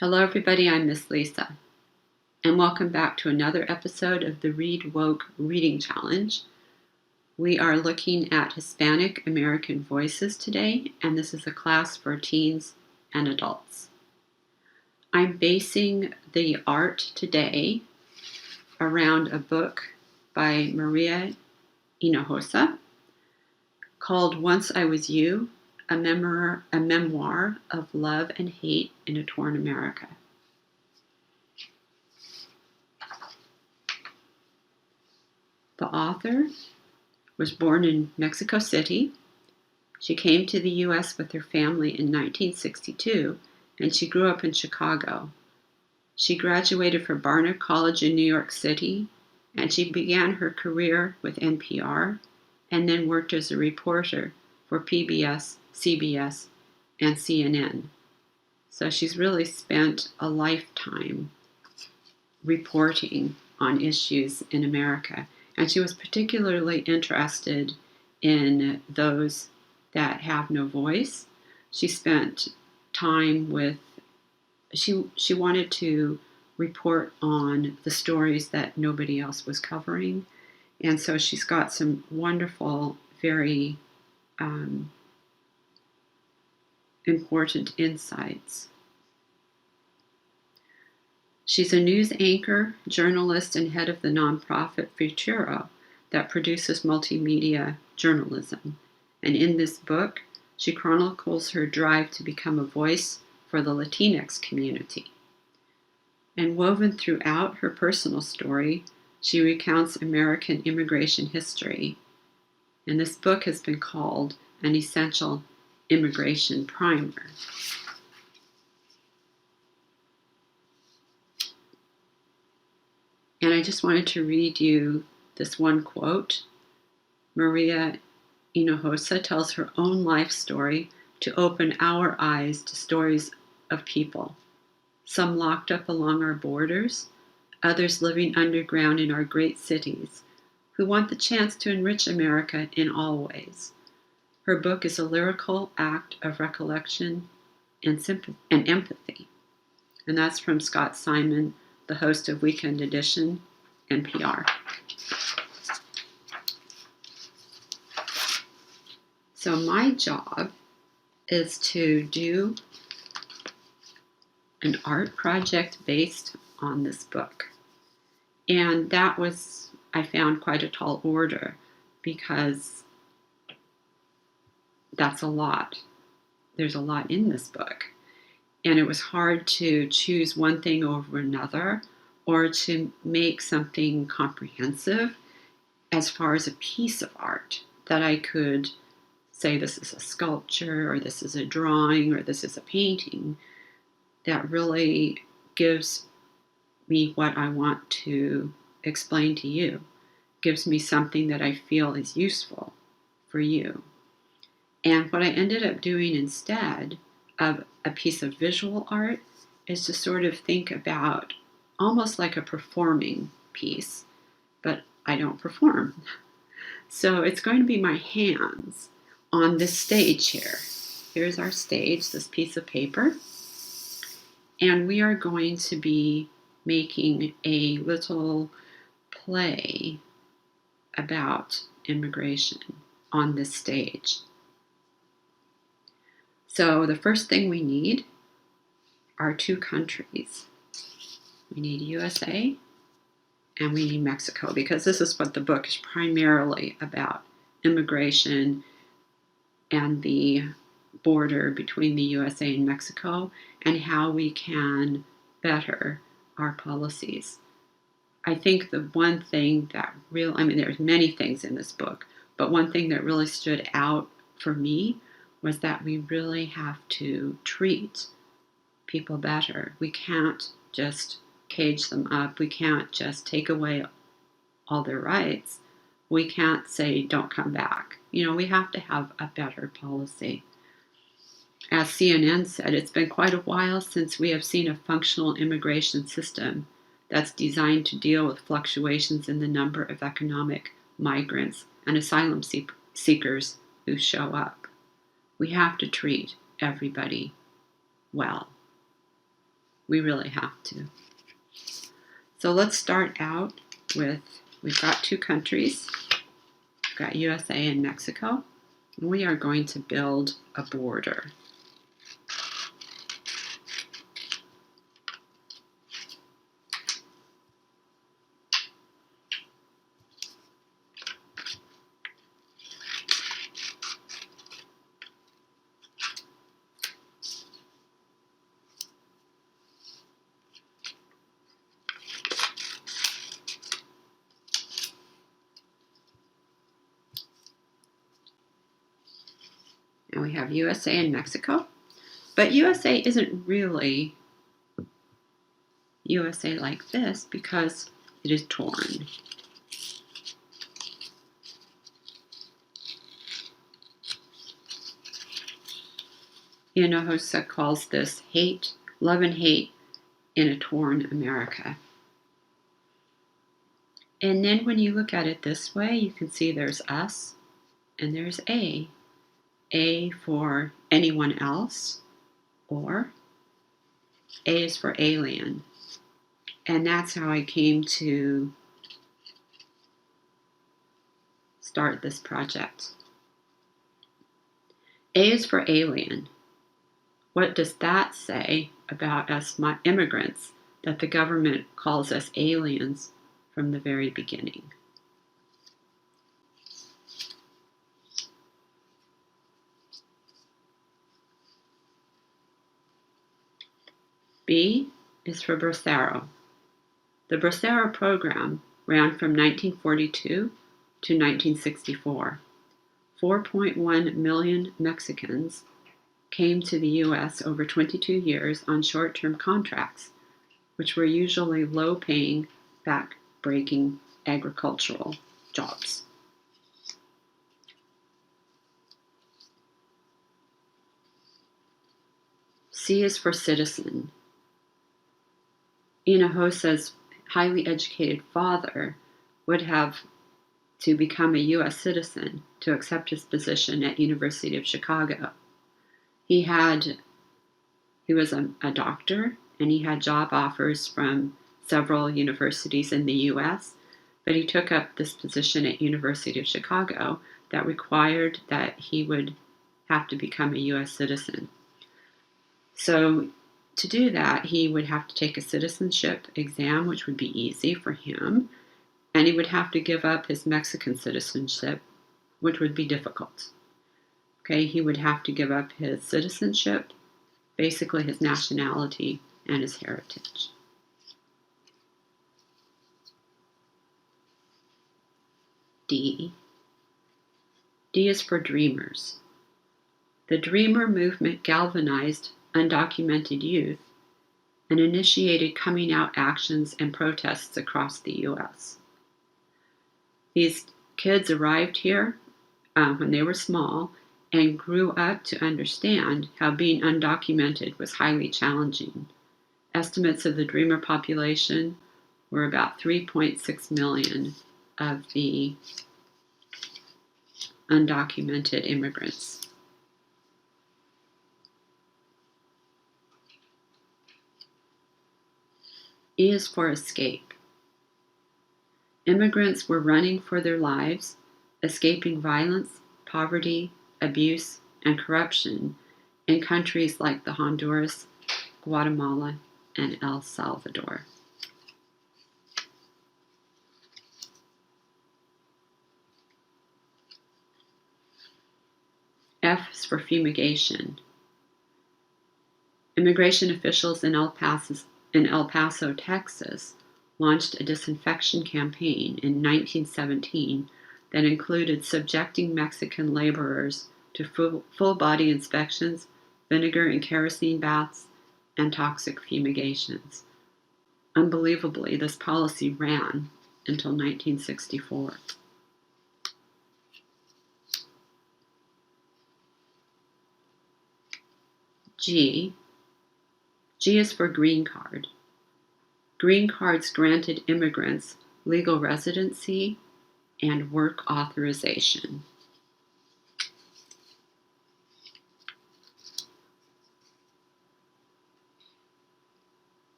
Hello, everybody. I'm Miss Lisa, and welcome back to another episode of the Read Woke Reading Challenge. We are looking at Hispanic American voices today, and this is a class for teens and adults. I'm basing the art today around a book by Maria Hinojosa called Once I Was You, a memoir of love and hate in a torn America. The author was born in Mexico City. She came to the U.S. with her family in 1962, and she grew up in Chicago. She graduated from Barnard College in New York City, and she began her career with NPR, and then worked as a reporter for PBS, CBS, and CNN. So she's really spent a lifetime reporting on issues in America. And she was particularly interested in those that have no voice. She spent time with, she wanted to report on the stories that nobody else was covering. And so she's got some wonderful, very important insights. She's a news anchor, journalist, and head of the nonprofit Futuro that produces multimedia journalism. And in this book, she chronicles her drive to become a voice for the Latinx community. And woven throughout her personal story, she recounts American immigration history. And this book has been called an essential immigration primer. And I just wanted to read you this one quote. Maria Hinojosa tells her own life story to open our eyes to stories of people, some locked up along our borders, others living underground in our great cities, who want the chance to enrich America in all ways. Her book is a lyrical act of recollection and empathy. And that's from Scott Simon, the host of Weekend Edition, NPR. So my job is to do an art project based on this book. And that was, I found, quite a tall order because that's a lot. There's a lot in this book. And it was hard to choose one thing over another or to make something comprehensive as far as a piece of art that I could say this is a sculpture or this is a drawing or this is a painting that really gives me what I want to explain to you, gives me something that I feel is useful for you. And what I ended up doing instead of a piece of visual art is to sort of think about almost like a performing piece, but I don't perform. So it's going to be my hands on this stage here. Here's our stage, this piece of paper. And we are going to be making a little play about immigration on this stage. So the first thing we need are two countries. We need USA and we need Mexico, because this is what the book is primarily about, immigration and the border between the USA and Mexico and how we can better our policies. I think the one thing that there's many things in this book, but one thing that really stood out for me was that we really have to treat people better. We can't just cage them up. We can't just take away all their rights. We can't say, don't come back. We have to have a better policy. As CNN said, it's been quite a while since we have seen a functional immigration system that's designed to deal with fluctuations in the number of economic migrants and asylum seekers who show up. We have to treat everybody well. We really have to. So let's start out with, we've got two countries. We've got USA and Mexico. And we are going to build a border. And we have USA and Mexico. But USA isn't really USA like this because it is torn. Hinojosa calls this hate, love and hate in a torn America. And then when you look at it this way, you can see there's us and there's A. A for anyone else, or A is for alien. And that's how I came to start this project. A is for alien. What does that say about us immigrants, that the government calls us aliens from the very beginning? B is for Bracero. The Bracero program ran from 1942 to 1964. 4.1 million Mexicans came to the U.S. over 22 years on short-term contracts, which were usually low-paying, back-breaking agricultural jobs. C is for citizen. Hinojosa's highly educated father would have to become a U.S. citizen to accept his position at University of Chicago. He was a doctor, and he had job offers from several universities in the U.S., but he took up this position at University of Chicago that required that he would have to become a U.S. citizen. So to do that, he would have to take a citizenship exam, which would be easy for him, and he would have to give up his Mexican citizenship, which would be difficult. Okay, he would have to give up his citizenship, basically his nationality, and his heritage. D. D is for dreamers. The Dreamer movement galvanized undocumented youth and initiated coming out actions and protests across the U.S. These kids arrived here when they were small and grew up to understand how being undocumented was highly challenging. Estimates of the Dreamer population were about 3.6 million of the undocumented immigrants. E is for escape. Immigrants were running for their lives, escaping violence, poverty, abuse, and corruption in countries like the Honduras, Guatemala, and El Salvador. F is for fumigation. Immigration officials in El Paso, Texas, launched a disinfection campaign in 1917 that included subjecting Mexican laborers to full body inspections, vinegar and kerosene baths, and toxic fumigations. Unbelievably, this policy ran until 1964. G is for green card. Green cards granted immigrants legal residency and work authorization.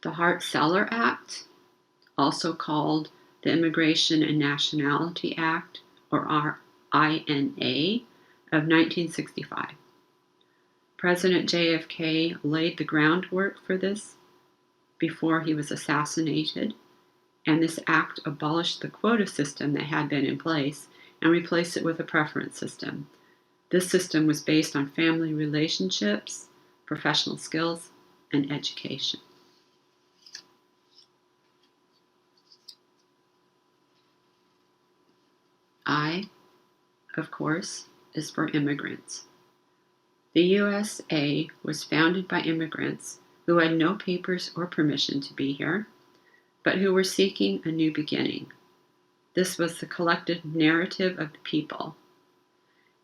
The Hart-Celler Act, also called the Immigration and Nationality Act, or INA, of 1965. President JFK laid the groundwork for this before he was assassinated, and this act abolished the quota system that had been in place and replaced it with a preference system. This system was based on family relationships, professional skills, and education. I, of course, is for immigrants. The USA was founded by immigrants who had no papers or permission to be here, but who were seeking a new beginning. This was the collective narrative of the people.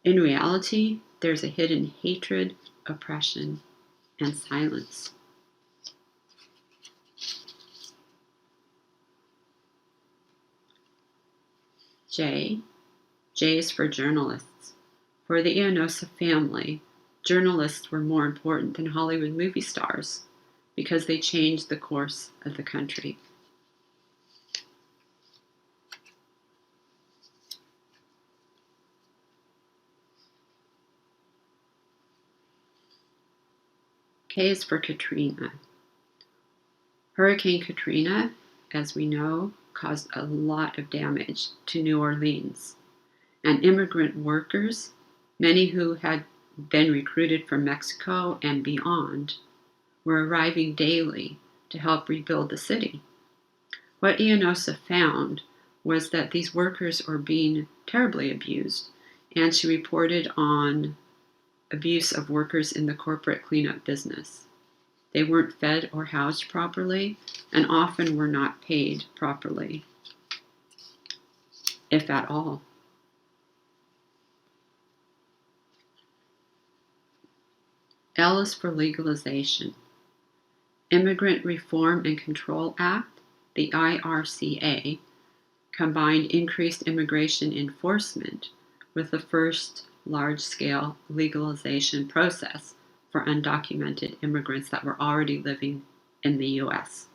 In reality, there's a hidden hatred, oppression, and silence. J is for journalists. For the Hinojosa family, journalists were more important than Hollywood movie stars because they changed the course of the country. K is for Katrina. Hurricane Katrina, as we know, caused a lot of damage to New Orleans. And immigrant workers, many who had been recruited from Mexico and beyond, were arriving daily to help rebuild the city. What Hinojosa found was that these workers were being terribly abused, and she reported on abuse of workers in the corporate cleanup business. They weren't fed or housed properly, and often were not paid properly, if at all. L is for legalization. Immigrant Reform and Control Act, the IRCA, combined increased immigration enforcement with the first large-scale legalization process for undocumented immigrants that were already living in the U.S.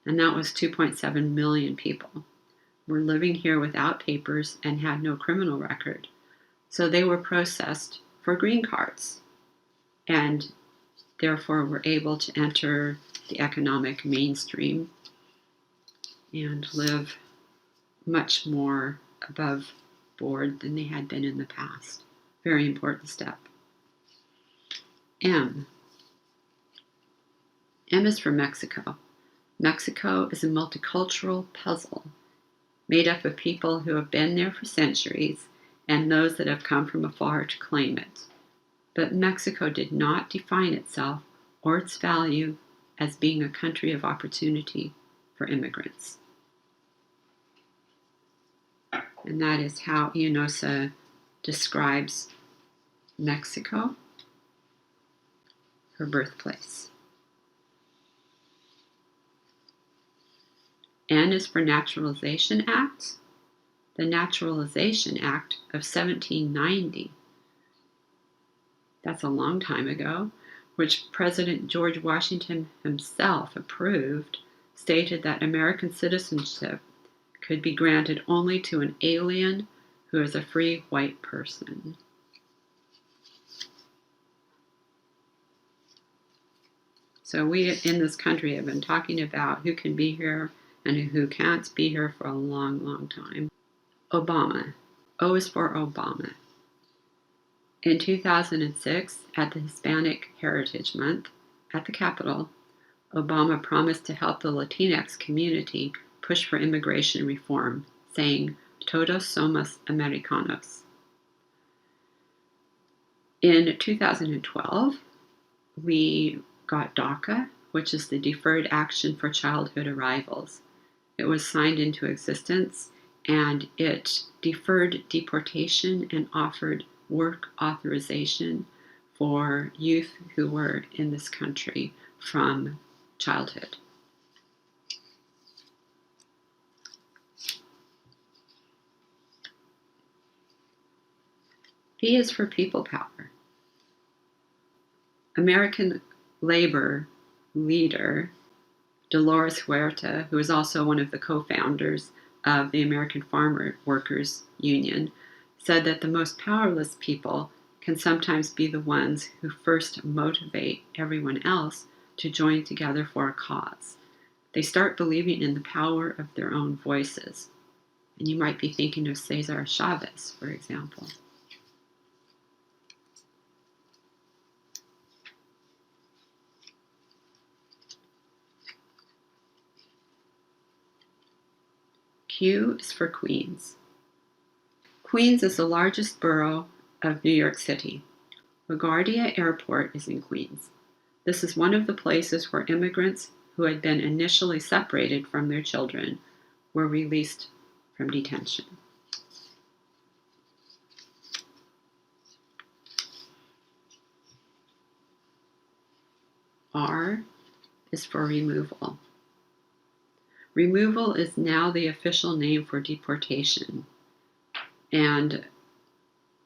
And that was 2.7 million people were living here without papers and had no criminal record. So they were processed for green cards and therefore were able to enter the economic mainstream and live much more above board than they had been in the past. Very important step. M is for Mexico. Mexico is a multicultural puzzle made up of people who have been there for centuries and those that have come from afar to claim it. But Mexico did not define itself or its value as being a country of opportunity for immigrants. And that is how Hinojosa describes Mexico, her birthplace. N is for Naturalization Act. The Naturalization Act of 1790, that's a long time ago, which President George Washington himself approved, stated that American citizenship could be granted only to an alien who is a free white person. So we in this country have been talking about who can be here and who can't be here for a long, long time. Obama. O is for Obama. In 2006, at the Hispanic Heritage Month at the Capitol, Obama promised to help the Latinx community push for immigration reform, saying, "Todos somos Americanos." In 2012, we got DACA, which is the Deferred Action for Childhood Arrivals. It was signed into existence, and it deferred deportation and offered work authorization for youth who were in this country from childhood. P is for people power. American labor leader Dolores Huerta, who is also one of the co-founders of the American Farmer Workers Union, said that the most powerless people can sometimes be the ones who first motivate everyone else to join together for a cause. They start believing in the power of their own voices. And you might be thinking of Cesar Chavez, for example. Q is for Queens. Queens is the largest borough of New York City. LaGuardia Airport is in Queens. This is one of the places where immigrants who had been initially separated from their children were released from detention. R is for removal. Removal is now the official name for deportation. And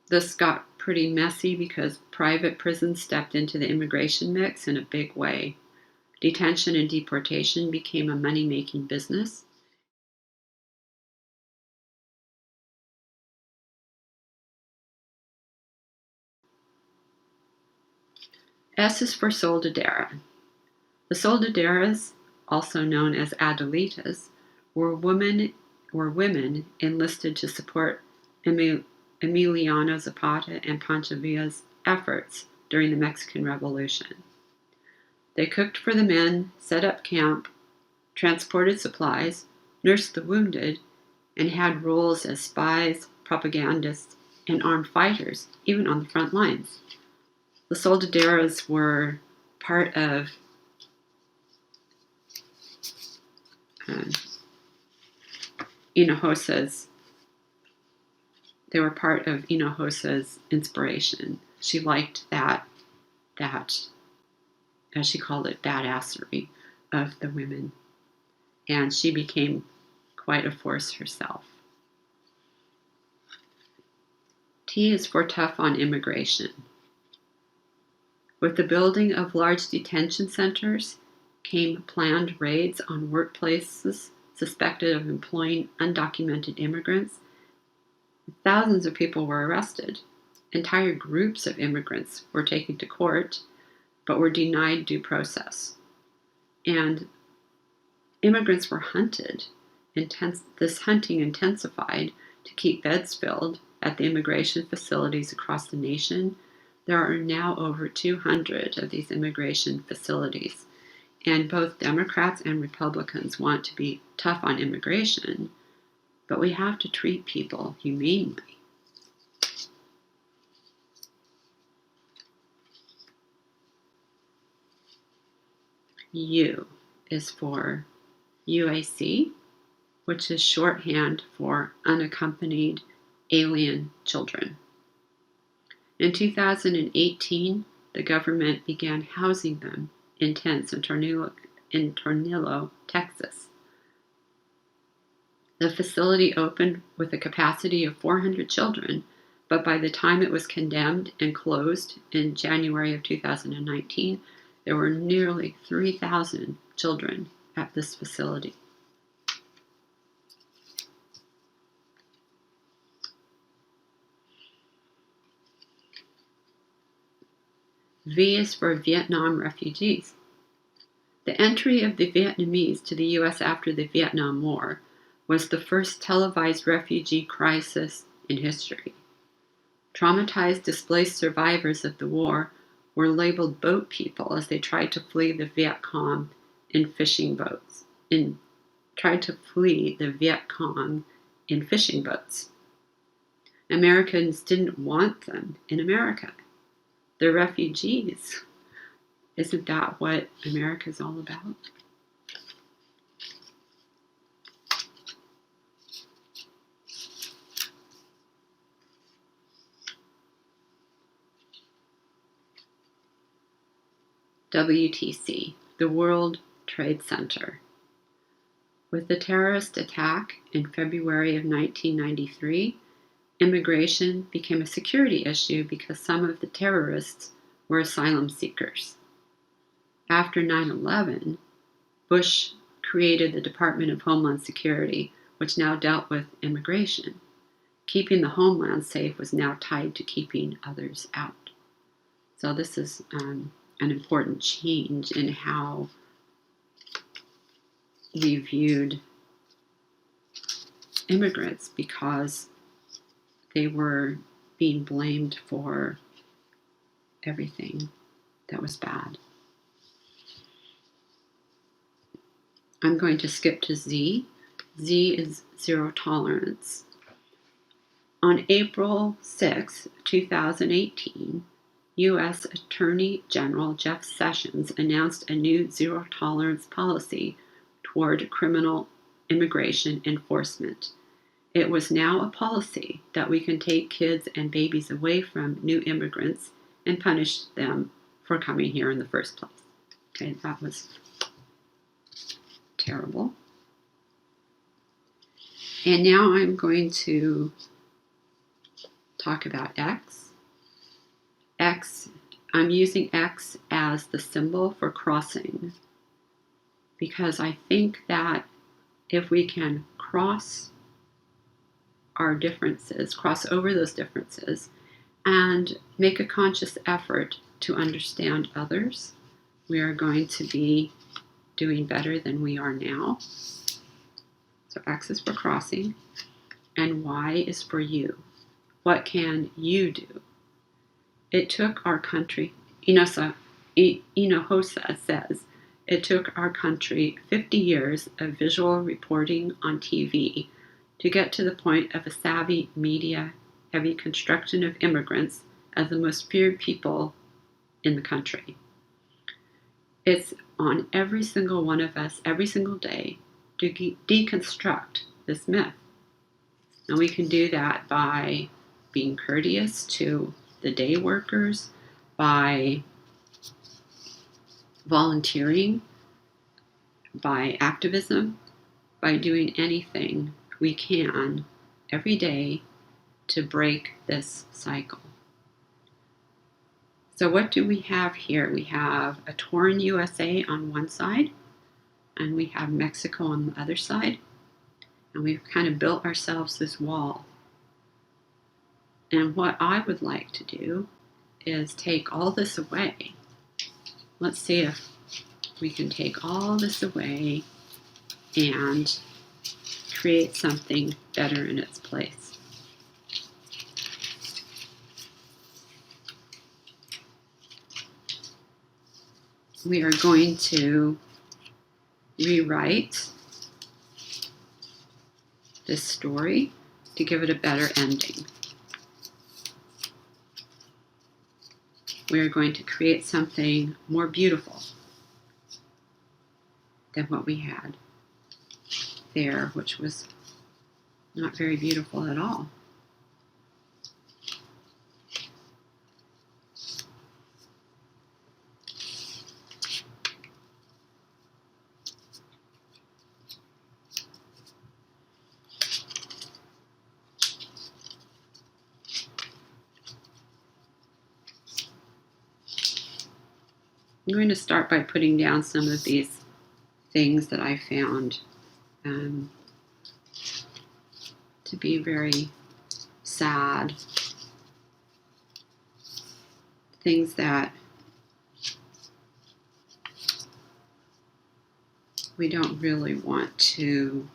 this got pretty messy because private prisons stepped into the immigration mix in a big way. Detention and deportation became a money-making business. S is for Soldadera. The Soldaderas, also known as Adelitas, were women enlisted to support Emiliano Zapata and Pancho Villa's efforts during the Mexican Revolution. They cooked for the men, set up camp, transported supplies, nursed the wounded, and had roles as spies, propagandists, and armed fighters, even on the front lines. The Soldaderas were part of Hinojosa's. They were part of Hinojosa's inspiration. She liked that, as she called it, badassery of the women. And she became quite a force herself. T is for tough on immigration. With the building of large detention centers came planned raids on workplaces suspected of employing undocumented immigrants. Thousands of people were arrested. Entire groups of immigrants were taken to court, but were denied due process. And immigrants were hunted. This hunting intensified to keep beds filled at the immigration facilities across the nation. There are now over 200 of these immigration facilities. And both Democrats and Republicans want to be tough on immigration, but we have to treat people humanely. U is for UAC, which is shorthand for unaccompanied alien children. In 2018, the government began housing them in tents in Tornillo, Texas. The facility opened with a capacity of 400 children, but by the time it was condemned and closed in January of 2019, there were nearly 3,000 children at this facility. V is for Vietnam refugees. The entry of the Vietnamese to the U.S. after the Vietnam War was the first televised refugee crisis in history. Traumatized, displaced survivors of the war were labeled boat people as they tried to flee the Viet Cong in fishing boats. Americans didn't want them in America. They're refugees. Isn't that what America's all about? WTC, the World Trade Center. With the terrorist attack in February of 1993, immigration became a security issue because some of the terrorists were asylum seekers. After 9/11, Bush created the Department of Homeland Security, which now dealt with immigration. Keeping the homeland safe was now tied to keeping others out. So this is an important change in how we viewed immigrants, because they were being blamed for everything that was bad. I'm going to skip to Z. Z is zero tolerance. On April 6, 2018, U.S. Attorney General Jeff Sessions announced a new zero tolerance policy toward criminal immigration enforcement. It was now a policy that we can take kids and babies away from new immigrants and punish them for coming here in the first place. Okay, that was terrible. And now I'm going to talk about X. X, I'm using X as the symbol for crossing, because I think that if we can cross our differences, cross over those differences, and make a conscious effort to understand others, we are going to be doing better than we are now. So X is for crossing, and Y is for you. What can you do? It took our country, Hinojosa says, it took our country 50 years of visual reporting on TV to get to the point of a savvy media-heavy construction of immigrants as the most feared people in the country. It's on every single one of us, every single day, to deconstruct this myth. And we can do that by being courteous to the day workers, by volunteering, by activism, by doing anything we can every day to break this cycle. So what do we have here? We have a torn USA on one side, and we have Mexico on the other side, and we've kind of built ourselves this wall. And what I would like to do is take all this away. Let's see if we can take all this away and create something better in its place. We are going to rewrite this story to give it a better ending. We are going to create something more beautiful than what we had there, which was not very beautiful at all. I'm going to start by putting down some of these things that I found to be very sad, things that we don't really want to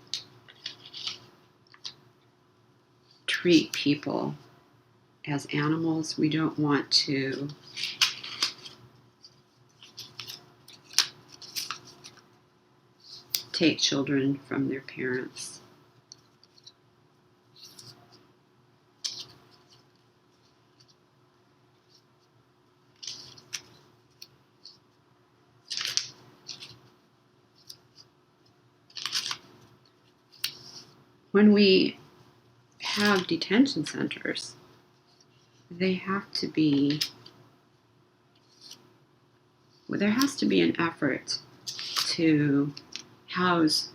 treat people as animals. We don't want to take children from their parents. When we have detention centers, there has to be an effort to house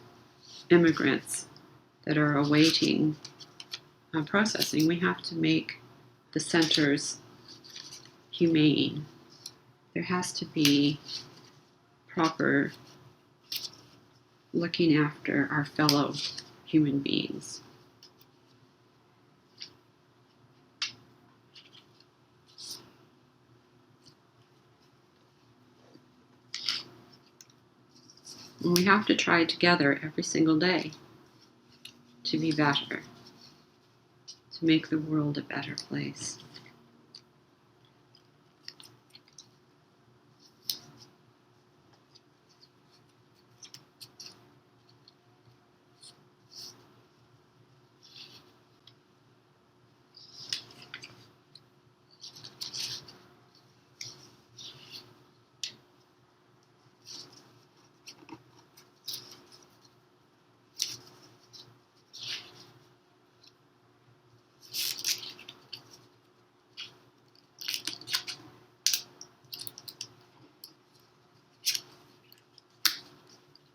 immigrants that are awaiting processing. We have to make the centers humane. There has to be proper looking after our fellow human beings. And we have to try together every single day to be better, to make the world a better place.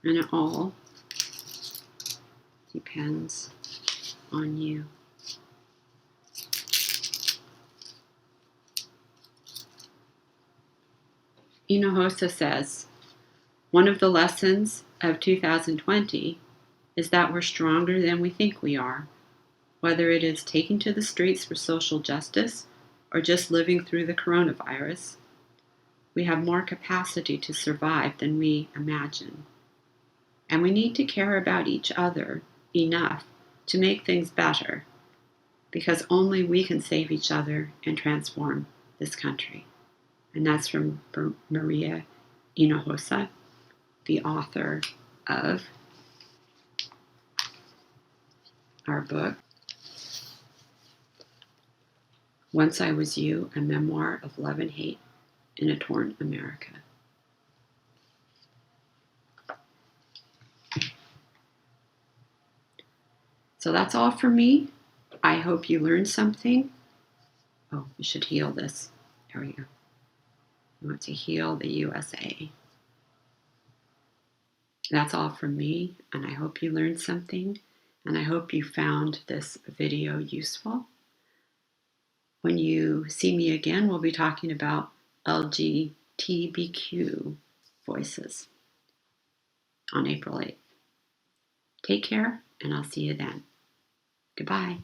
And it all depends on you. Hinojosa says, one of the lessons of 2020 is that we're stronger than we think we are, whether it is taking to the streets for social justice or just living through the coronavirus. We have more capacity to survive than we imagine. And we need to care about each other enough to make things better, because only we can save each other and transform this country. And that's from Maria Hinojosa, the author of our book, Once I Was You, a memoir of love and hate in a torn America. So that's all for me. I hope you learned something. Oh, we should heal this. There we go. We want to heal the USA. That's all from me, and I hope you learned something, and I hope you found this video useful. When you see me again, we'll be talking about LGBTQ voices on April 8th. Take care, and I'll see you then. Goodbye.